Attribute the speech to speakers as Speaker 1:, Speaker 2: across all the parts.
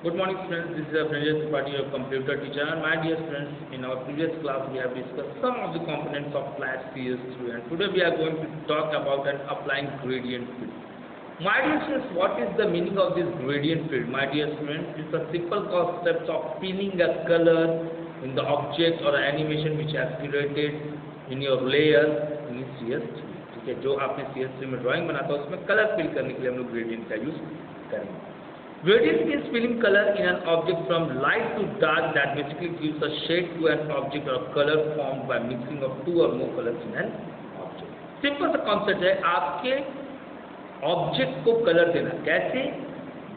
Speaker 1: Good morning, friends. This is Pranjit Tripathi, your computer teacher. And my dear friends, in our previous class, we have discussed some of the components of Flash CS3. And today we are going to talk about an applying gradient field. My dear friends, what is the meaning of this gradient field? My dear friends, it's a simple concept of filling a color in the object or animation which has created in your layer in CS3. ठीक है, जो आपने CS3 में drawing बनाता है उसमें colour fill करने के लिए हम लोग ग्रेडियंट का यूज करेंगे. Gradient is filling color in an object from light to dark that basically gives a shade to an object or color formed by mixing of two or more colors in an object. Simple सा concept है, आपके object को colour देना. कैसे?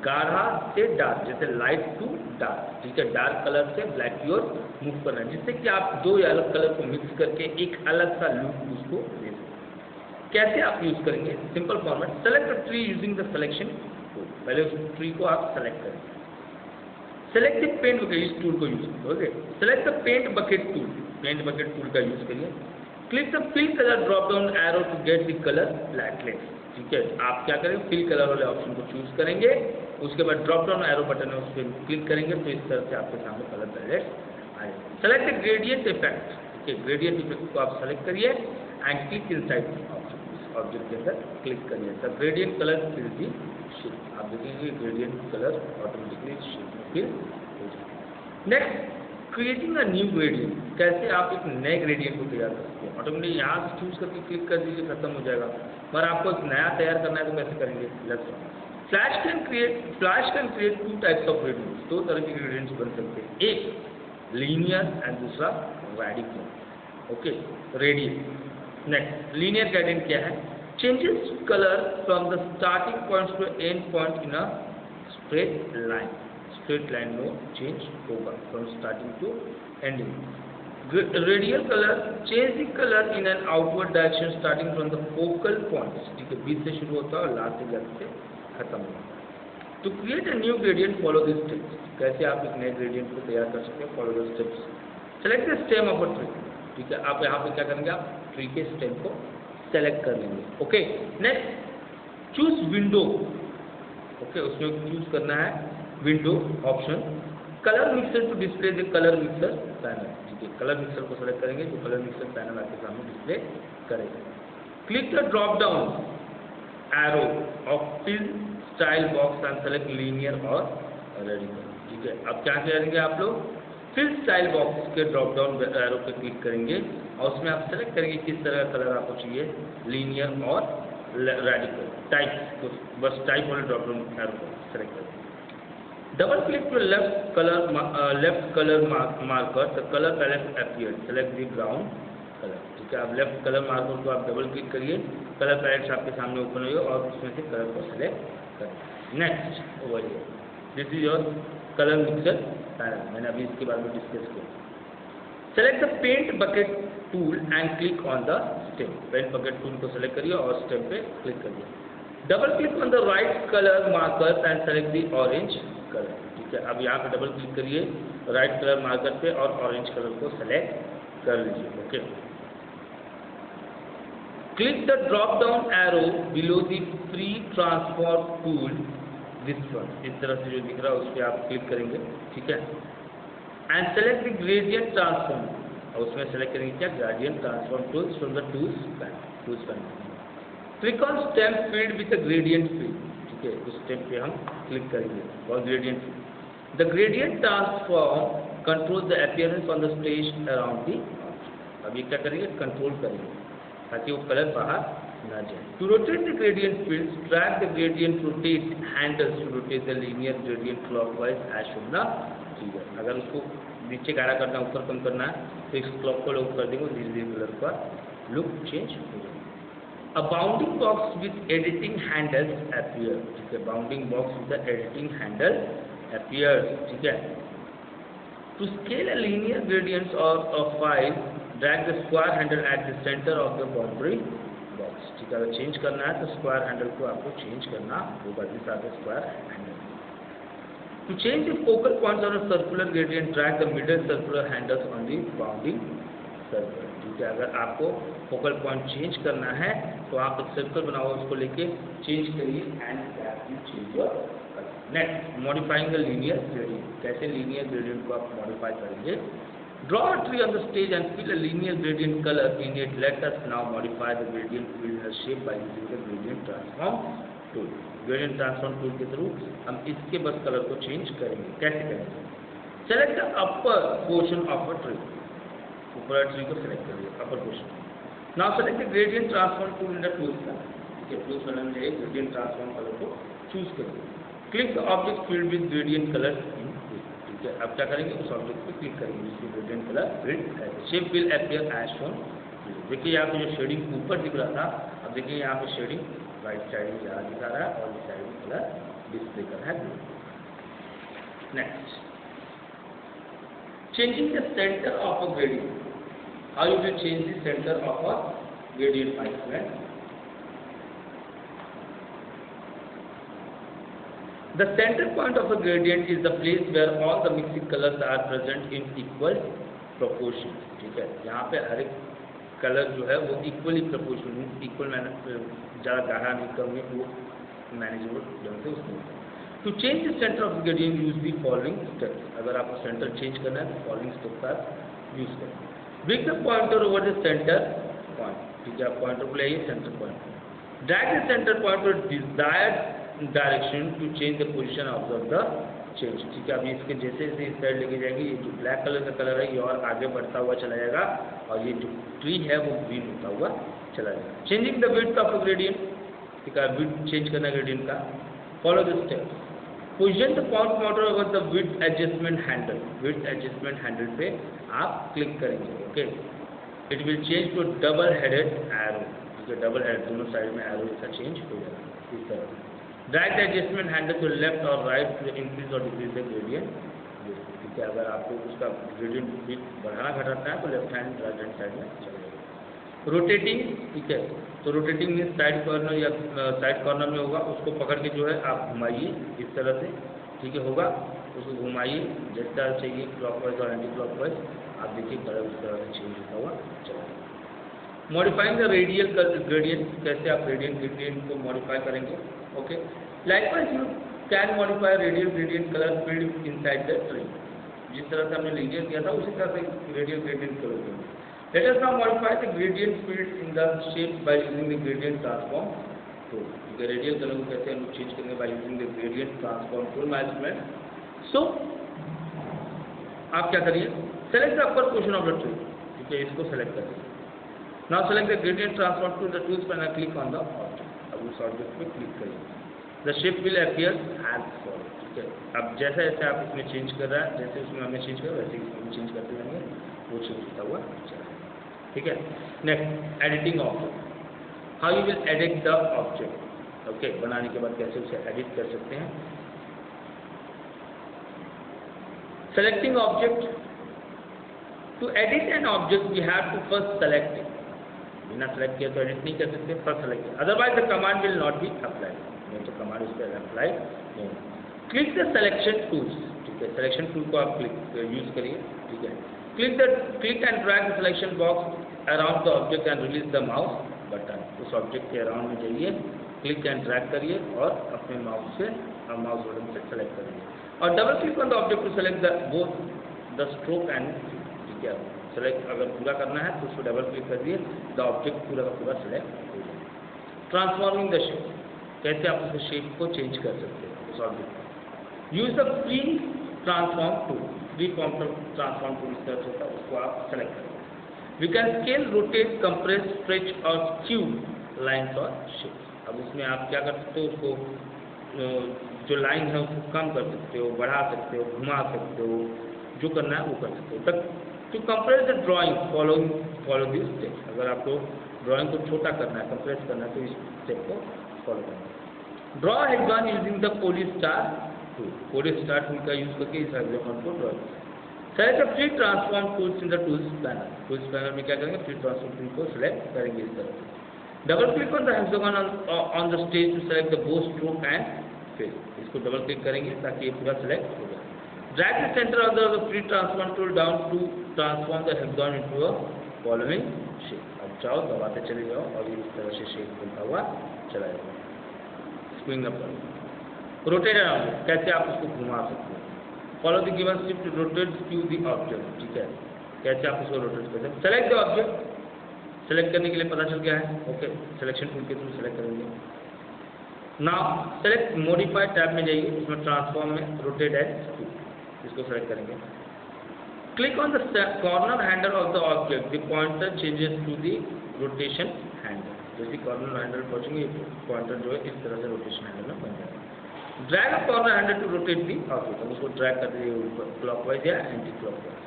Speaker 1: गाढ़ा से dark, जैसे light to dark. ठीक है, डार्क कलर से ब्लैक की ओर मूव करना, जिससे कि आप दो अलग कलर को मिक्स करके एक अलग सा लुक उसको दे सकते. कैसे आप यूज करेंगे? Simple format. Select a tree using the selection. पहले उस ट्री को आप सेलेक्ट करें. सेलेक्ट द पेंट बकेट, इस टूल को यूज करोगे. Select the paint bucket tool. Paint bucket tool का यूज करिए. Click the fill colour drop down arrow to get the colour flatless. ठीक है, आप क्या करेंगे? फिल कलर वाले ऑप्शन को चूज करेंगे. उसके बाद ड्रॉप डाउन एरो बटन है उस पर क्लिक करेंगे तो इस तरह से आपके सामने कलर पैलेट आएगा. Select the gradient effect. ठीक है, ग्रेडियंट इफेक्ट को आप सेलेक्ट करिए एंड क्लिक इनसाइड ऑब्जेक्ट के अंदर क्लिक करिए. The gradient colour fill the shape. आप देखेंगे ग्रेडियंट कलर ऑटोमेटिकली शेप में फिल हो जाएगा. Next, creating a new gradient. कैसे आप एक नए ग्रेडियंट को तैयार कर सकते हैं? ऑटोमेटिकली यहाँ से चूज करके क्लिक कर दीजिए, खत्म हो जाएगा. पर आपको एक नया तैयार करना है तो कैसे करेंगे? Flash can create two types of gradients. दो तरह के ग्रेडियंट्स बन सकते हैं, एक लीनियर एंड दूसरा radical. Okay, radial. Next, linear gradient क्या है? Changes color from the starting point to end point in a straight line. Straight line में change होगा from starting to ending. Radial color change the color in an outward direction starting from the focal points. ठीक है, बीच से शुरू होता है और last से जाके खत्म होगा. To create a new gradient, follow these steps. कैसे आप एक नए gradient को तैयार कर सकते हैं? Follow the steps. Select the stem of a tree. ठीक है, आप यहाँ पे क्या करेंगे? आप ट्री के स्टेम को सेलेक्ट कर लेंगे. Okay, next, choose window. Okay, उसमें चूज करना है window option. Colour mixer to display the colour mixer panel. ठीक है, कलर मिक्सर को सेलेक्ट करेंगे तो कलर मिक्सर पैनल आपके सामने डिस्प्ले करेगा. Click the drop down arrow of fill style box and select linear और रेडिकल. ठीक है, अब क्या करेंगे आप लोग? फिल स्टाइल बॉक्स के ड्रॉप डाउन एरो पे क्लिक करेंगे और उसमें आप सेलेक्ट करेंगे किस तरह का कलर आपको चाहिए, लीनियर और रेडिकल टाइप. तो बस टाइप वाले ड्रॉप डाउन एरो को सेलेक्ट करेंगे. Double click to left colour marker the colour palette appear. Select the brown colour. ठीक है, आप लेफ्ट कलर मार्कर को आप डबल क्लिक करिए, कलर पैलेट आपके सामने ओपन होगा और उसमें से कलर को सेलेक्ट करें. Next, over here, this is your colour mixer panel. मैंने अभी इसके बारे में डिस्कस किया. Select the paint bucket tool and click on the stem. Paint bucket tool को सेलेक्ट करिए और स्टेम पे क्लिक करिए. Double click on the right colour marker and select the orange colour. ठीक है, अब यहाँ पे डबल क्लिक करिए राइट कलर मार्कर पे और ऑरेंज कलर को सेलेक्ट कर लीजिए. Okay, click the drop down arrow below the free transform tool. This one, इस तरह से जो दिख रहा है उस पर आप क्लिक करेंगे. ठीक है, and select the gradient transform. और उसमें सेलेक्ट करेंगे क्या? Gradient transform tools from the tools panel. Click on stem field with the gradient field. ठीक है, उस स्टेम पे हम क्लिक करेंगे और gradient field. The gradient transform control the appearance on the space around the. अब ये क्या करेंगे? कंट्रोल करेंगे ताकि वो कलर बाहर ना जाए. To rotate the gradient field, drag the gradient rotate handles to rotate the linear gradient clockwise as shown the figure. अगर उसको नीचे गाढ़ा करना है, ऊपर कम करना है तो इस क्लॉक को लोग कर देंगे, धीरे धीरे कलर का लुक चेंज हो जाएगा. A bounding box with editing handles appear. ठीक है, bounding box with the editing handle appear. ठीक है, to scale a linear gradients of file, drag the square handle at the centre of the boundary box. ठीक है, अगर change करना है तो स्क्वायर हैंडल को आपको चेंज करना होगा. This are the square handle. To change the focal points on a circular gradient, drag the middle circular handles on the bounding circle. ठीक है, अगर आपको फोकल पॉइंट चेंज करना है तो आप एक सर्कल बनाओ, उसको लेके चेंज करिए and change your next modifying the linear gradient, कैसे लीनियर ग्रेडियंट को आप मॉडिफाई करेंगे। Draw a tree on the stage and fill a linear gradient colour in it, let us now modify the gradient field in the shape by using the gradient transform tool. Gradient transform tool के through हम इसके बस colour को change करेंगे। कैसे करेंगे, select the upper portion of a tree, ऊपर tree को सेलेक्ट करिए upper portion. Now select the gradient transform tool in the tools bar, tools में हमने ग्रेडियंट ट्रांसफॉर्म कलर को चूज करिए। Click the object field with gradient colour इन, ठीक है। अब क्या करेंगे, उस ऑब्जेक्ट पे क्लिक करेंगे जिसकी ग्रेडियंट कलर फील्ड है। Shape will appear as shown. देखिए यहाँ पे जो शेडिंग ऊपर दिख रहा था, अब देखिए यहाँ पे शेडिंग राइट साइड में ज़्यादा दिखा रहा है और इस साइड में कलर डिस्प्ले कर रहा है। Next, changing the center of a gradient. How you will change the center of a gradient, my friend? The center point of a gradient is the place where all the mixing colors are present in equal proportion. ठीक है, यहाँ पे हर एक colour जो है वो equally proportion, equal manner, ज़्यादा गाढ़ा नहीं कम नहीं, वो मैनेजेबल ढंग से उसमें। To change the centre of gradient use the following steps. अगर आपको सेंटर चेंज करना है तो फॉलोइंग स्टेप का यूज करें। Bring the pointer over the centre point, ठीक है, पॉइंटर को ले आइए centre point. Drag the centre point to desired direction to change the position of the change, ठीक है। अभी इसके जैसे जैसे इस साइड लेके जाएंगे, ये जो ब्लैक कलर का कलर है ये और आगे बढ़ता हुआ चला जाएगा और ये जो ट्री है वो ग्रीन होता हुआ चला जाएगा। Changing the width of gradient, ठीक है, विड्थ चेंज करना ग्रेडियंट का। Follow the steps. Position the point motor over the width adjustment handle, width adjustment handle पे आप क्लिक करेंगे। Okay, it will change to double headed arrow, ठीक है, double head दोनों साइड में एरो जैसा चेंज हो जाएगा इस तरह। Drag the adjustment handle to left और राइट टू इंक्रीज और डिक्रीज द ग्रेडियंट, ठीक है। अगर आपको उसका ग्रेडियंट बढ़ाना घटाना है तो left hand right hand side में चलेगा। रोटेटिंग, ठीक है, तो रोटेटिंग में साइड कॉर्नर या साइड कॉर्नर में होगा, उसको पकड़ के जो है आप घुमाइए इस तरह से, ठीक है, होगा, उसको घुमाइए जिस तरह चाहिए, क्लॉकवाइज और एंटी क्लॉकवाइज, आप देखिए कलर उस तरह से चेंज होता हुआ चलेगा। मॉडिफाइंग द रेडियल ग्रेडियंट, कैसे आप रेडियल ग्रेडियंट को मॉडिफाई करेंगे। Okay, likewise you can modify radial gradient colour field inside the tree, जिस तरह से हमने लीनियर किया था उसी तरह से radial gradient colour field. Let us now modify the gradient field in the shape by using the gradient transform tool. The radial color को कैसे हम चेंज करेंगे by using the gradient transform tool management. So आप क्या करिए, select the upper portion of the tree, ठीक है, इसको select करिए। Now select the gradient transform tool, the tools पर click on the object, अब उस object पे click करिए। The shape will appear as follows, ठीक है। अब जैसा जैसे आप इसमें चेंज कर रहा है, जैसे उसमें हमने चेंज करा वैसे इसमें चेंज करते रहेंगे, वो चेंज होता हुआ चला, ठीक है। Next, editing object, how you will edit the object. Okay, बनाने के बाद कैसे उसे एडिट कर सकते हैं। Selecting object, to edit an object we have to first select it, बिना सेलेक्ट किया तो एडिट नहीं कर सकते, first select, otherwise the command will not be applied, नहीं तो कमांड उस पर अप्लाई नहीं। क्लिक द सिलेक्शन टूल्स, ठीक है, सिलेक्शन टूल को आप क्लिक यूज करिए, ठीक है। Click and drag the selection box around the object and release the mouse button, उस ऑब्जेक्ट के अराउंड में जाइए, क्लिक एंड ड्रैग करिए और अपने माउस से माउस बटन से सेलेक्ट करिए और double click on the object to select the both the stroke and, ठीक है, सेलेक्ट अगर पूरा करना है तो उसको डबल क्लिक कर दिए, द ऑब्जेक्ट पूरा का पूरा सेलेक्ट हो जाए। ट्रांसफॉर्मिंग द शेप, कैसे आप उस शेप को चेंज कर सकते हैं उस ऑब्जेक्ट को। Use the free transform tool, free transform tool इस तरह से होता है, उसको आप सेलेक्ट करें। We can scale, rotate, compress, stretch और स्क्यू लाइन्स और शेप्स। अब उसमें आप क्या कर सकते हो, उसको जो लाइन है उसको कम कर सकते हो, बढ़ा सकते हो, घुमा सकते हो, जो करना है वो कर सकते हो। तक to compress the drawing follow this step, अगर आपको ड्राइंग को छोटा करना है, कंप्रेस करना है तो इस स्टेप को फॉलो करना है। Draw hexagon using the polystar tool, polystar tool का यूज करके इस हेक्सागन को draw. Select the free transform tools in the tools panel, tools panel में क्या करेंगे, फ्री ट्रांसफॉर्म टूल को सिलेक्ट करेंगे इस तरह से। Double click on the hexagon on the stage to select the both stroke and fill, इसको double click करेंगे ताकि ये पूरा सेलेक्ट हो जाए। Drag the centre of the free transform tool down to transform the hexagon into a following shape. अब जाओ दबाते चले जाओ और ये इस तरह से शेप बनता हुआ चला जाएगा। स्प्रिंग अप, रोटेट अराउंड, कैसे आप उसको घुमा सकते हैं। Follow the given step to rotate to the object, ठीक है, कैसे आप उसको रोटेट करते हैं। सेलेक्ट द ऑब्जेक्ट, सेलेक्ट करने के लिए पता चल गया है, ओके, सिलेक्शन टूल के थ्रू सेलेक्ट करेंगे। नाउ सेलेक्ट मॉडिफाई टैब में जाइए, उसमें ट्रांसफॉर्म में रोटेट एज टू, इसको सेलेक्ट करेंगे। Click on the corner handle of the object, the pointer changes to the rotation handle. जैसे कॉर्नर हैंडल पहुंचेंगे, पॉइंटर जो है इस तरह से रोटेशन हैंडल में बन जाएगा। Drag a corner handle to rotate the object, अब उसको ड्रैग कर दीजिए ऊपर क्लॉकवाइज या anti clockwise.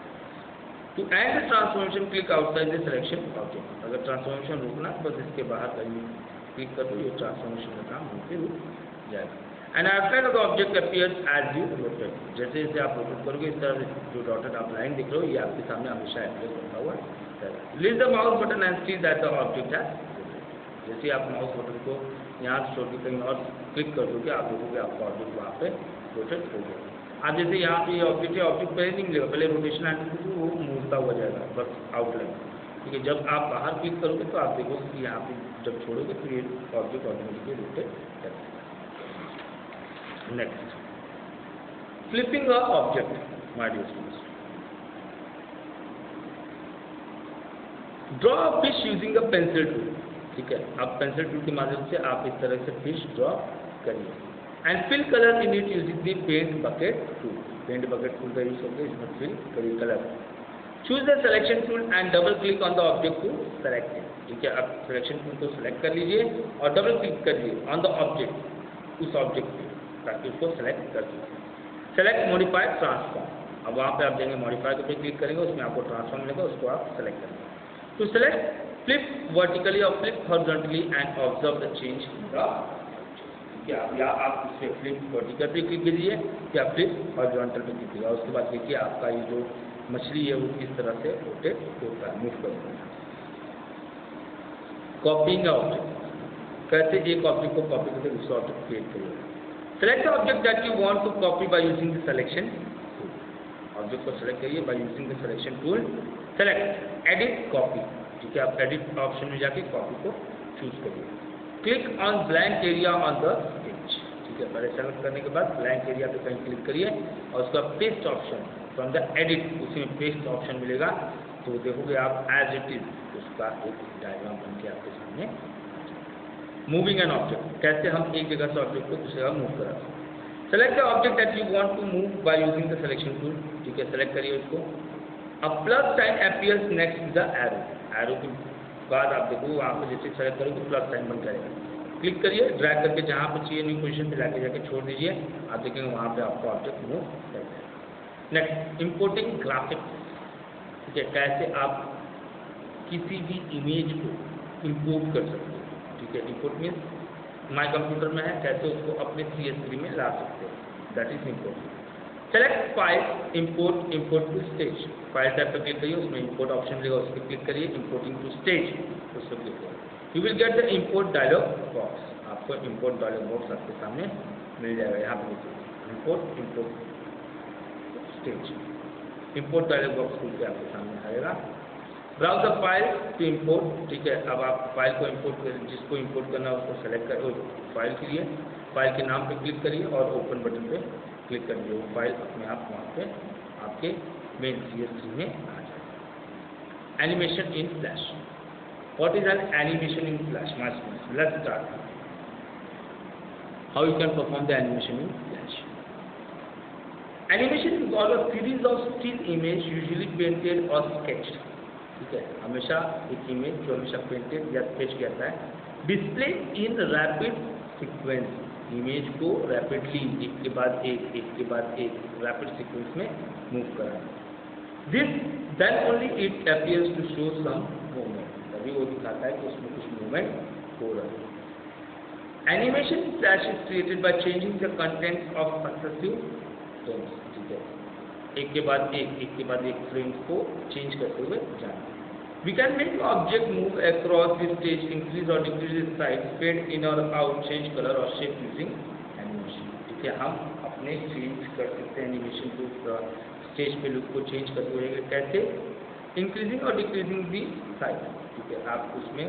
Speaker 1: To end the transformation click outside the selection object, अगर ट्रांसफॉर्मेशन रुकना बस इसके बाहर कहीं क्लिक कर दो, ये ट्रांसफॉर्मेशन का काम होकर रुक जाएगा। And outline of the object appears as you rotate, जैसे जैसे आप रोटेट करोगे इस तरह जो डॉटेड आप लाइन दिख रहे हो ये आपके सामने हमेशा अपीयर होता हुआ रहेगा। Release the mouse button and see that the object है, जैसे आप माउस बटन को यहाँ से छोड़ के कहीं और क्लिक कर दोगे, आप देखोगे आपका ऑब्जेक्ट वहाँ पे रोटेट हो गया। आप जैसे यहाँ पे ऑब्जेक्ट है, ऑब्जेक्ट पहले नहीं मिलेगा, पहले रोटेशन हैंडल को वो मूवता हुआ जाएगा बस आउटलाइन, ठीक है। जब आप बाहर क्लिक करोगे तो आप देखोगे कि यहाँ पे जब छोड़ोगे तो ये ऑब्जेक्ट ऑटोमेटिकली रोटेट करेगा। Next, flipping a object, my dear students. Draw a fish using a pencil tool, ठीक है। आप पेंसिल टूल के माध्यम से आप इस तरह से फिश ड्रॉ करिए। And fill colour in it using the paint bucket tool, paint bucket tool का यूज करके इसमें फिल करिए colour. Choose the selection tool and double click on the object to select it, ठीक है। आप selection tool को select कर लीजिए और डबल क्लिक करिए ऑन द ऑब्जेक्ट, उस ऑब्जेक्ट पे, ताकि उसको सेलेक्ट कर सकें। सेलेक्ट मॉडिफाई ट्रांसफॉर्म, अब वहाँ पे आप देंगे मॉडिफाई पे क्लिक करेंगे, उसमें आपको ट्रांसफॉर्म मिलेगा, उसको आप सेलेक्ट करेंगे। To select flip vertically or flip horizontally and observe the change in the या आप इसे flip vertical पे क्लिक कीजिए या flip horizontal पे क्लिक कीजिए, उसके बाद देखिए आपका ये जो मछली है वो किस तरह से रोटेट होता है, मूव करता है। कॉपिंग ऑब्जेक्ट, कैसे एक ऑब्जेक्ट को कॉपी करके दूसरा ऑब्जेक्ट क्रिएट करिए। Select the object that you want to copy by using the selection tool, object को सेलेक्ट करिए by using the selection tool. Select edit copy, ठीक है। आप एडिट ऑप्शन में जाके कॉपी को चूज करिए। Click on blank area on the page, ठीक है। पहले सेलेक्ट करने के बाद ब्लैंक एरिया पे कहीं क्लिक करिए और उसका paste option from the edit, उसी में पेस्ट ऑप्शन मिलेगा, तो देखोगे आप एज इट इज उसका एक डायग्राम बन के आपके सामने। मूविंग एन ऑब्जेक्ट, कैसे हम एक जगह से ऑब्जेक्ट को दूसरी जगह मूव करा सकते हैं। Select the object that you want to move by using the selection tool, ठीक है। सेलेक्ट करिए उसको। A plus sign appears next to the arrow, arrow के बाद आप देखो वहाँ पे जैसे सेलेक्ट करोगे प्लस साइन बन जाएगा, क्लिक करिए, ड्रैग करके जहाँ पे चाहिए न्यू पोजीशन पे लाके जाके छोड़ दीजिए, आप देखेंगे वहाँ पे आपको ऑब्जेक्ट मूव कर जाएगा। नेक्स्ट, इंपोर्टिंग ग्राफिक्स, ठीक है। कैसे आप किसी भी इमेज को इंपोर्ट कर सकते हो, ठीक है। इंपोर्ट मीन्स माई कंप्यूटर में है, कैसे उसको अपने CS3 में ला सकते हो, that is import. Select file, import, import to stage, file tab पर क्लिक करिए, उसमें इंपोर्ट ऑप्शन मिलेगा, उस पर क्लिक करिए, इंपोर्टिंग टू स्टेज, उस पर क्लिक करिए। You will get the import dialogue box, आपको इंपोर्ट डायलॉग बॉक्स आपके सामने मिल जाएगा। यहाँ पे देखिए import, import stage, import dialogue box खुल के आपके सामने आएगा। Browse the file to import, ठीक है। अब आप फाइल को इंपोर्ट कर, जिसको इंपोर्ट करना है उसको सेलेक्ट कर, फाइल के लिए फाइल के नाम पे क्लिक करिए और ओपन बटन पे क्लिक कर दिए, वो फाइल अपने आप वहाँ पे आपके मेन CS3 में आ जाएगा। Animation in flash, what is an animation in flash? My students, let's start how you can perform the animation in flash. Animation involve a series of still image usually painted और sketched, ठीक है। हमेशा एक image जो हमेशा painted या sketch किया जाता है, display in rapid sequence, image को रैपिडली एक के बाद एक रैपिड सीक्वेंस में मूव करा। This then only it appears to show some movement, तभी वो दिखाता है कि उसमें कुछ मूवमेंट हो रहा है। Animation flash is created by changing the content of successive frames, ठीक है। एक के बाद एक फ्रेम को चेंज करते हुए जाना। We can make object move across the stage, increase or decrease its size, fade in or out, change color or shape using animation, ठीक है। हम अपने चेंज कर सकते हैं एनिमेशन को, स्टेज पे लुक को चेंज करते हुए, कैसे? इंक्रीजिंग और डिक्रीजिंग दी साइज, ठीक है। आप उसमें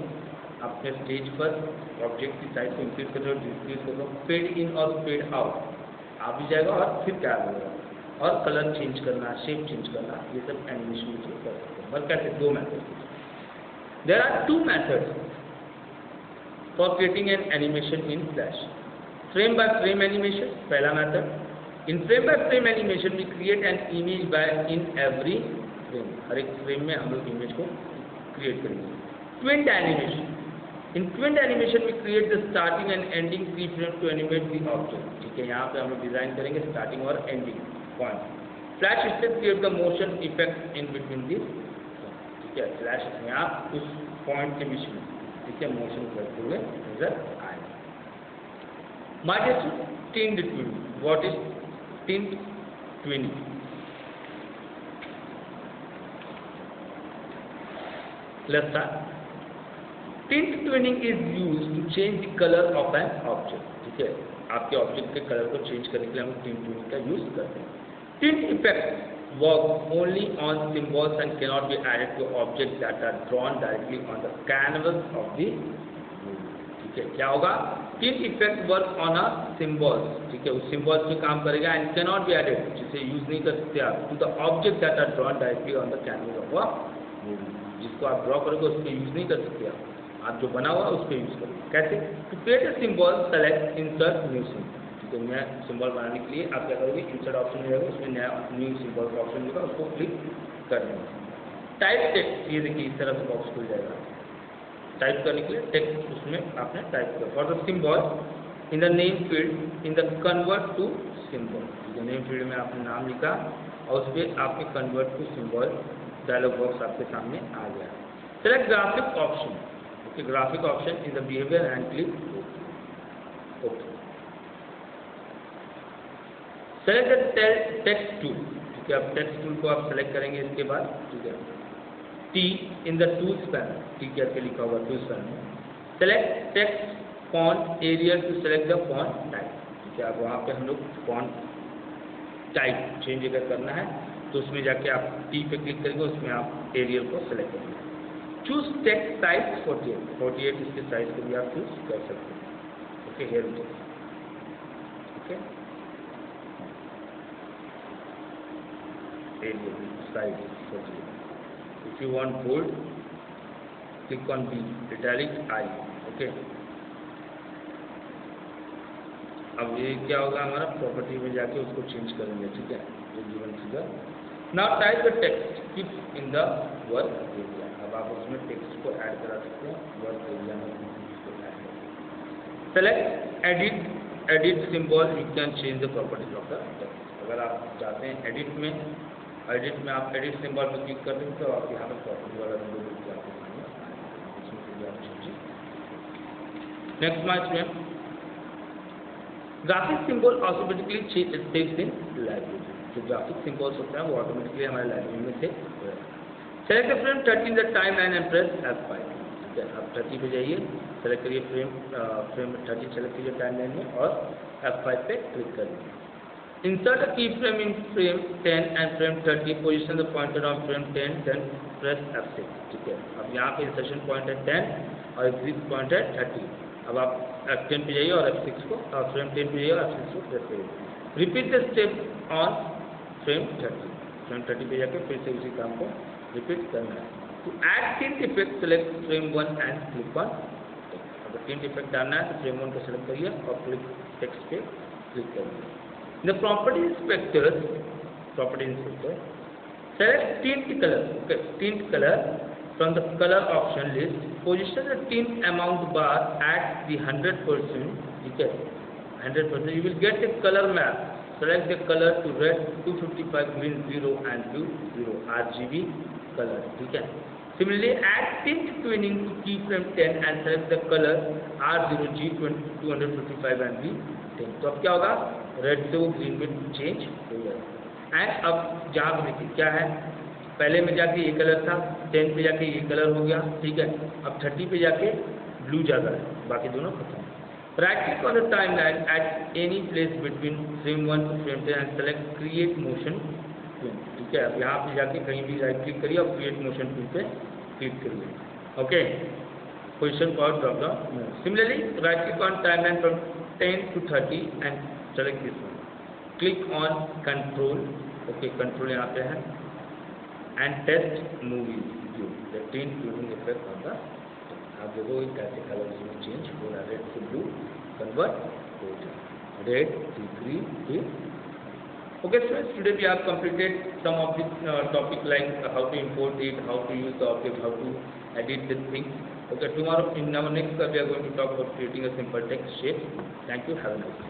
Speaker 1: अपने स्टेज पर ऑब्जेक्ट की साइज को इंक्रीज कर रहे हो, डिक्रीज कर रहे हो, फेड इन और फेड आउट, आ भी जाएगा और फिर क्या होगा, और कलर चेंज करना, शेप चेंज करना, ये सब एनिमेशन में कर सकते हैं। बस कैसे, 2 method. There are 2 methods for creating an animation in Flash. Frame by frame animation, पहला method. In frame by frame animation, we create an image by in every frame. हर एक frame में हम लोग image को create करेंगे. Twinned animation. In twinned animation, we create the starting and ending keyframe to animate the object. ठीक है, यहाँ पे हम लोग डिजाइन करेंगे starting और ending point. Flash itself create the motion effect in between these. ठीक है, Flash में आप उस point के बीच में ठीक है मोशन करते हुए नजर आए। My dear tint tweening, what is tint tweening? Let's start. Tint tweening is used to change the colour of an object. ठीक है, आपके ऑब्जेक्ट के कलर को चेंज करने के लिए हम टिंट ट्विनिंग का यूज करते हैं। Tint effect work only on symbols and cannot be added to objects that are drawn directly on the canvas of the movie. ठीक है, क्या होगा? Tint effect work on a symbols. ठीक है, उस symbols पे काम करेगा and cannot be added, जिसे use नहीं कर सकते आप, to the objects that are drawn directly on the canvas of a movie. जिसको आप draw करोगे उस पे use नहीं कर सकते आप जो बना हुआ उस पे use करोगे। कैसे? To create a symbol, select insert new symbol. तो नया सिंबल बनाने के लिए आप क्या करोगे, इंसर्ट ऑप्शन मिलेगा, उसमें नया न्यू सिंबल का ऑप्शन मिलेगा, उसको क्लिक कर देंगे। टाइप टेक्स्ट, ये देखिए इस तरह से बॉक्स खुल जाएगा। टाइप करने के लिए टेक्स्ट उसमें आपने टाइप कर, for the symbol in the name field in the convert to symbol. Name field में आपने नाम लिखा और उस पर आपने convert to symbol dialogue box आपके सामने आ गया। Select graphic option, okay, graphic option in the behaviour and click okay. Select the text tool, ठीक है, अब टेक्स्ट टूल को आप सेलेक्ट करेंगे इसके बाद, ठीक है, T in the tools panel, ठीक है, करके लिखा हुआ tools panel. Select text font Arial to select the font type, ठीक है, अब वहाँ पे हम लोग फॉन्ट टाइप चेंज अगर करना है तो उसमें जाके आप टी पे क्लिक करेंगे, उसमें आप एरियल को सेलेक्ट करेंगे। चूज टेक्स्ट साइज 48 इसके साइज को भी आप चूज कर सकते हैं। Okay, here it is. Okay, area size 48. If you want bold, click on B, italic I. Okay. अब ये क्या होगा, हमारा प्रॉपर्टी में जाके उसको चेंज करेंगे। ठीक है, जो given figure. Now type the text keep in the work area. अब आप उसमें टेक्स्ट को ऐड करा सकते हैं, वर्क एरिया में इसको ऐड करें। Select edit symbol, you can change the properties of the text. अगर आप चाहते हैं एडिट में आप एडिट सिंबल पर क्लिक कर देंगे तो आप यहाँ पर प्रॉपर्टी वाला विंडो दिख जाता है, इसमें से भी आप change. Next my student, graphic symbol automatically text in library. जो ग्राफिक सिंबल्स होते हैं वो ऑटोमेटिकली हमारे लाइब्रेरी में से। Select the frame 30 the time line and press F5। ठीक है, आप 30 पे जाइए, सेलेक्ट करिए फ्रेम 30 सेलेक्ट कीजिए टाइम लाइन में और F5 पे क्लिक करिए। Insert a keyframe in frame 10 and frame 30. Position the pointer on frame 10, then press F6. ठीक है, अब यहाँ पे इंसर्शन पॉइंट है 10 और एग्जिट पॉइंट है 30। अब आप F10 पे जाइए और F6 को, फ्रेम 10 पे जाइए और F6 को प्रेस करिए। Repeat the step on frame 30। Frame 30 पे जाके फिर से उसी काम को रिपीट करना है। To add tint effect select frame 1 and click on. अगर टिंट इफेक्ट डालना है तो फ्रेम 1 को सेलेक्ट करिए और क्लिक टेक्स्ट पे क्लिक करिए। The property inspector, select tint color. Okay, tint color from the color option list. Position the tint amount bar at the 100%. Okay, 100%. You will get a color map. Select the color to red 255, green 0 and blue 0. RGB color. ठीक है. Similarly, add tint twinning to keyframe 10 and select the color R0, G20, 255 and B10. तो अब क्या होगा, red से वो green में change हो जाएगा। एंड अब जहाँ पे देखिए क्या है, पहले में जाके ये कलर था, 10 पे जाके ये कलर हो गया। ठीक है, अब 30 पे जाके ब्लू ज़्यादा है, बाकी दोनों खत्म। Right click on the timeline at any place between frame 1 to frame 10 and select create motion tool. ठीक है, अब यहाँ पे जाके कहीं भी राइट क्लिक करिए और क्रिएट मोशन टूल पे क्लिक करिए। Okay, position for drop down. Similarly right click on time line from 10 to 30 and select this one. click on control. Okay, control यहाँ पे है, and test movie view. The tint using effect on the. आप देखो कैसे colour इसमें change हो रहा है, रेड से ब्लू कन्वर्ट हो जाए, red to green to. Okay students, today we have completed some of the topic like how to import it, how to use the object, how to edit the thing. Okay, tomorrow in our next class we are going to talk about creating a simple text shape. Thank you, have a nice day.